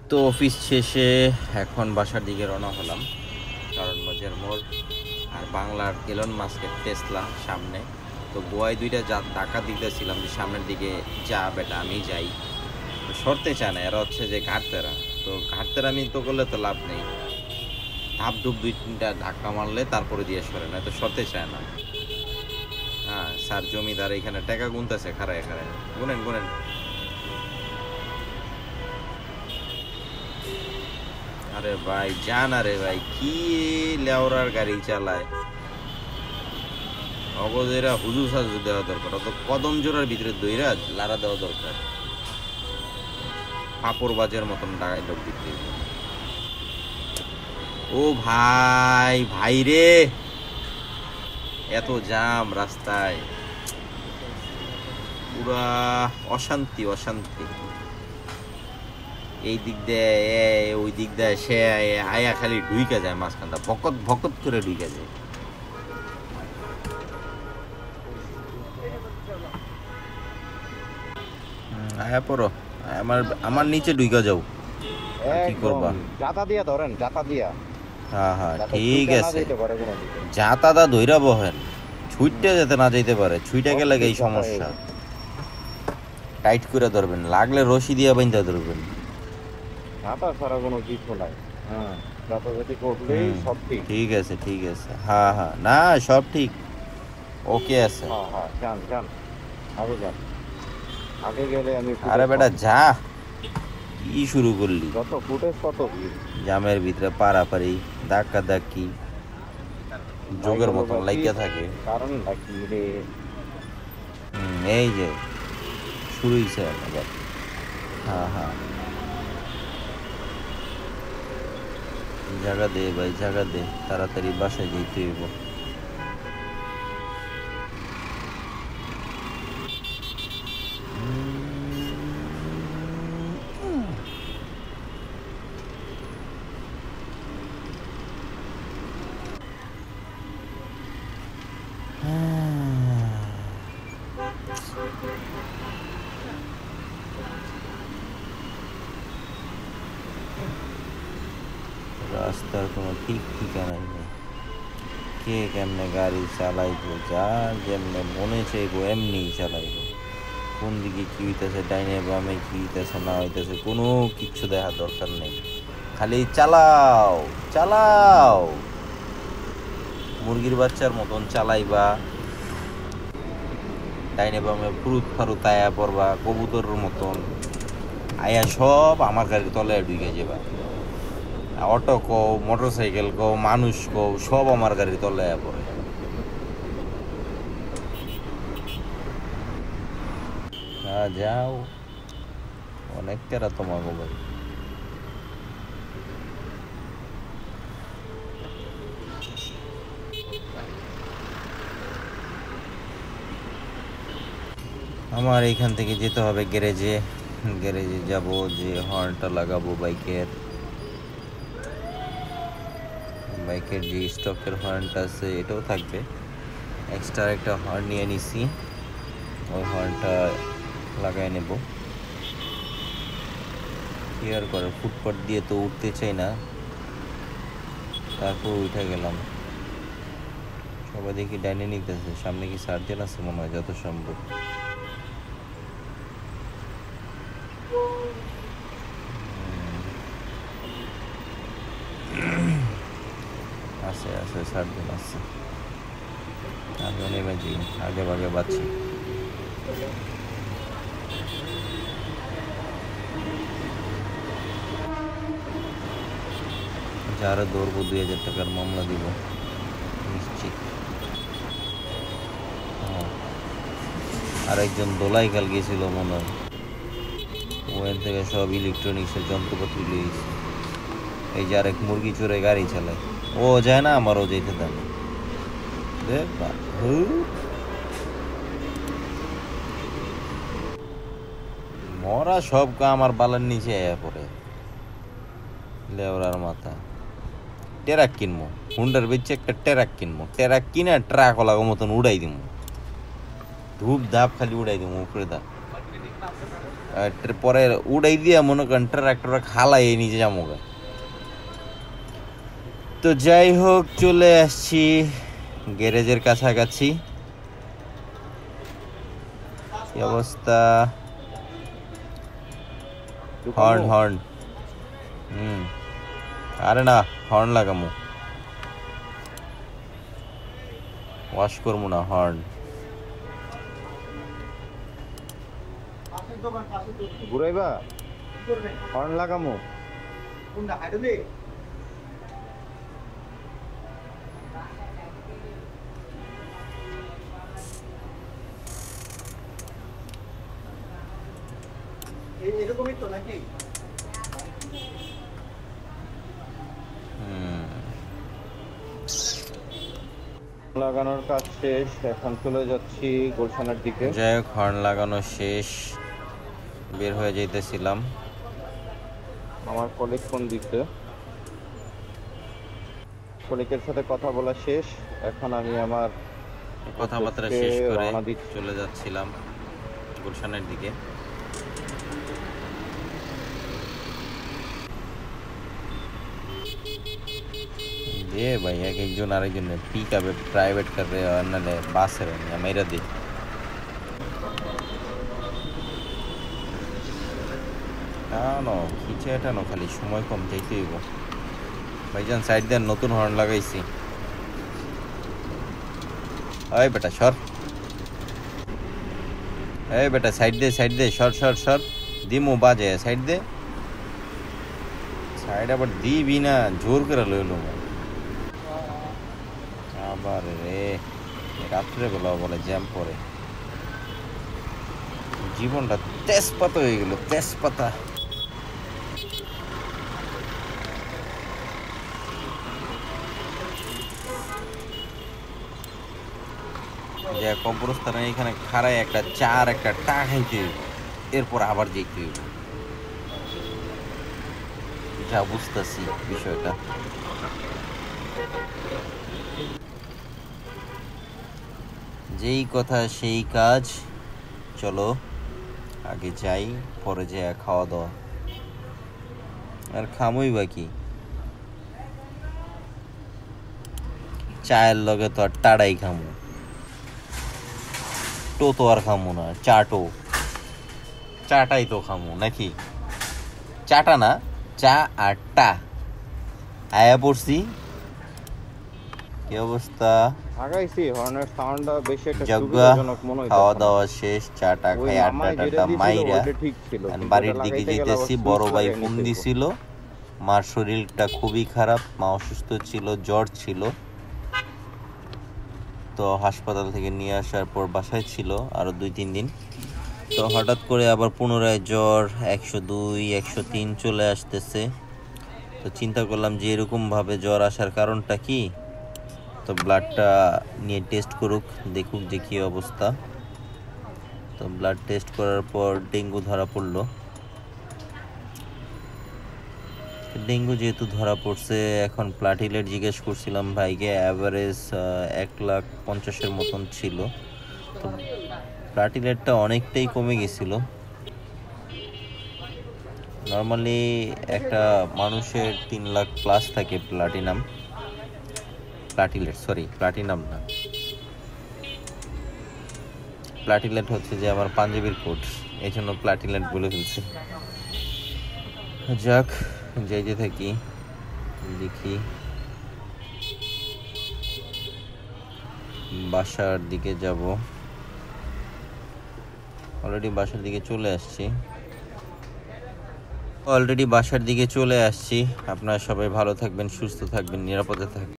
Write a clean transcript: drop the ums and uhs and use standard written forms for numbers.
তো অফিস শেষে এখন বাসার দিকে রওনা হলাম। কারণ বাজার মোড় আর বাংলার এলন মাস্কের টেসলা সামনে। তো গোয়ায় দুইটা ধাক্কা দিতেছিলাম যে সামনের দিকে যা বেটা আমি যাই, তো সরতে চায় না। এরা হচ্ছে যে ঘাটতেরা, তো ঘাটতেরা আমি তো করলে তো লাভ নেই। ধাপ ধুপ দুই তিনটা ধাক্কা মারলে তারপরে দিয়ে সরে, না তো সরতে চায় না। হ্যাঁ স্যার জমিদার এখানে টাকা গুনতেছে, খারায় খারায় গুনেন গুনেন। আরে ভাই জান, আরে ভাই কি লেওরার গাড়ি চালায়। অগজেরা হুজুর সাজু দেওয়া দরকার, অত কদম জোড়ার ভিতরে দইরা লারা দেওয়া দরকার। পাপড় বাজের মতন ডায়লগ দিতে। ও ভাই ভাই রে, এত জাম রাস্তায়, পুরা অশান্তি অশান্তি। এই দিক দিয়ে ওই দিক দিয়ে সে আয়া খালি ঢুইকা যায় মাঝখানটা, ভকত ভকত করে ঢুইকা যায়। আয়া পড়ো, আমার আমার নিচে ঢুইকা যাও, কি করবা? জাতা দিয়া ধরেন, জাতা দিয়া। হ্যাঁ হ্যাঁ ঠিক আছে, জাতাদা ধইরা বহেন, ছুইটা যেতে না যাইতে পারে। ছুইটা গেলে এই সমস্যা। টাইট করে ধরবেন, লাগলে রশি দিয়া বাইন্ধা ধরবেন। জাতা ছাড়া কোনো কিছু নাই। হ্যাঁ, জাতা যদি করলেই সব ঠিক। ঠিক আছে ঠিক আছে, হ্যাঁ হ্যাঁ, না সব ঠিক, ওকে আছে। হ্যাঁ হ্যাঁ, যান যান, আগে যান, আগে গেলে আমি। আরে বেটা যা, কি শুরু করলি? যত ফুটেজ তত ভিড়। জামের ভিতরে পারাপারি ধাক্কা ধাক্কি যোগের মতন লাগিয়া থাকে। কারণ নাকি রে, এই যে শুরু হয়েছে আবার। হ্যাঁ হ্যাঁ, জায়গা দে ভাই, জায়গা দে, তাড়াতাড়ি বাসায় যেতে হইব। রাস্তার কোনো ঠিক ঠিকানাই নেই, কে কেমনে গাড়ি চালাইবো, যার যেমনে মনে চাইবো এমনি চালাইবো। কোন দিকে কি হইতেছে, ডাইনে বামে কি হইতেছে না হইতেছে কোনো কিচ্ছু দেখার দরকার নেই, খালি চালাও চালাও। মুরগির বাচ্চার মতন চালাইবা, ডাইনে বামে ফুরুত ফারুত আয়া পড়বা কবুতরের মতন, আয়া সব আমার গাড়ির তলে ঢুকে যাবা। অটো কও, মোটর সাইকেল কও, মানুষ কও, সব আমার গাড়ির তলে আয়া পড়ে। যাও, অনেক তেরা তোমাকে ভাই। আমার এইখান থেকে যেতে হবে গ্যারেজে। গ্যারেজে যাব, যে হর্নটা লাগাবো বাইকের, বাইকের যে স্টকের হর্নটা আছে এটাও থাকবে, এক্সট্রা একটা হর্ন নিয়ে নিছি, ওই হর্নটা লাগাই নেব। কি আর করে, ফুটপাথ দিয়ে তো উঠতে চাই না, তারপর উঠে গেলাম। সবাই দেখি ডাইনে নিতেছে, সামনে কি সার্জেন আছে মনে হয় যত সম্ভব। আছে আছে সার্জেন আছে, আগে নেমে যাই, আগে ভাগে বাঁচি। যারা ধরবো 2000 টাকার মামলা দিব নিশ্চিত। আর একজন দোলাই কাল গেছিল মনে হয়, ওখান থেকে সব ইলেকট্রনিক্সের যন্ত্রপাতি লিয়েছে। এই যে আরেক মুরগি চোরে গাড়ি চালায়, ও যায় না, আমারও যেতে দেন। মরা সব আমার বালার নিচে আয়া পড়ে, লেওরার মাথা। টেরাক কিনবো, হুন্ডার বেচে একটা টেরাক কিনবো, টেরাক কিনে ট্রাক লাগো মতন উড়াই দিব, ধূপ ধাপ খালি উড়াই দিব উপরে দা। পরে উড়াই দিয়া মনে করেন ট্রাক্টর খালাই নিজে যামোগা। তো যাই হোক, চলে আসছি গ্যারেজের কাছাকাছি। কি অবস্থা? হর্ন হর্ন আরে না, হর্ন লাগামু, ওয়াশ করবো না, হর্ন। ঘুরাইবা হর্ন লাগামু। এরকমই তো নাকি? লাগানোর কাজ শেষ, এখন চলে যাচ্ছি গুলশানের দিকে। যাই হোক, হর্ন লাগানো শেষ, বের হয়ে যাইতেছিলাম। আমার কলিগ ফোন দিচ্ছে, কলিগের সাথে কথা বলা শেষ। এখন আমি আমার কথাবার্তা শেষ করে রওনা দিচ্ছি। চলে যাচ্ছিলাম গুলশানের দিকে। दे भाई, एक एक जन आरे जन पिक अप प्राइवेट कर रहे और नाले बास है या मेरा दे नो खींचे এটা নো খালি সময় কম যাইতে হইব। ভাইজান সাইড দেন, নতুন হর্ন লাগাইছি। ওই বেটা সর, এই বেটা সাইড দে সর সর সর, দিমু বাজে সাইড দে। সাইড আবার দিবি না, জোর করে লইলো আবার রে। রাত্রে বেলা বলে জ্যাম পরে, জীবনটা তেজপাতা হয়ে গেল, তেজপাতা। যে কবরস্থানে এখানে খাড়ায় একটা চার একটা টা খাইতে হইব, এরপর আবার যেতে হইব। যা বুঝতেছি বিষয়টা। যেই কথা সেই কাজ, চলো আগে যাই, পরে যে খাওয়া দাওয়া। আর খামই বাকি চায়ের লগে তো আর টাড়াই খামু, টো তো আর খামু না, চাটো চাটাই তো খামু নাকি? চাটা না, চা আর টা। আয়া পড়ছি। কি অবস্থা? আগাইছি, হর্নের সাউন্ডটা বেশি একটা যজ্ঞা সুবিধাজনক মনে হইছে। খাওয়া দাওয়া শেষ, চাটা খাই, আড্ডা মাইরা ঠিক ছিল, বাড়ির দিকে যেতেছি। বড় ভাই ফোন দিছিল, মার শরীরটা খুবই খারাপ, মা অসুস্থ ছিল, জ্বর ছিল। তো হাসপাতাল থেকে নিয়ে আসার পর বাসায় ছিল আরো 2-3 দিন। তো হঠাৎ করে আবার পুনরায় জ্বর 102 103 চলে আসতেছে। তো চিন্তা করলাম যে এরকম ভাবে জ্বর আসার কারণটা কি। তো ব্লাডটা নিয়ে টেস্ট করুক, দেখুক যে কী অবস্থা। তো ব্লাড টেস্ট করার পর ডেঙ্গু ধরা পড়লো। ডেঙ্গু যেহেতু ধরা পড়ছে, এখন প্লাটিলেট জিজ্ঞেস করছিলাম ভাইকে, অ্যাভারেজ 1,50,000 মতন ছিল। তো প্লাটিলেটটা অনেকটাই কমে গেছিল। নর্মালি একটা মানুষের 3 লাখ প্লাস থাকে প্লাটিনাম না, প্লাটিলেট হচ্ছে যে আমার পাঞ্জাবির কোট, এই জন্য প্লাটিলেট বলে ফেলছি। যাক, যাইতে থাকি, দেখি বাসার দিকে যাব। অলরেডি বাসার দিকে চলে আসছি। আপনারা সবাই ভালো থাকবেন, সুস্থ থাকবেন, নিরাপদে থাকবেন।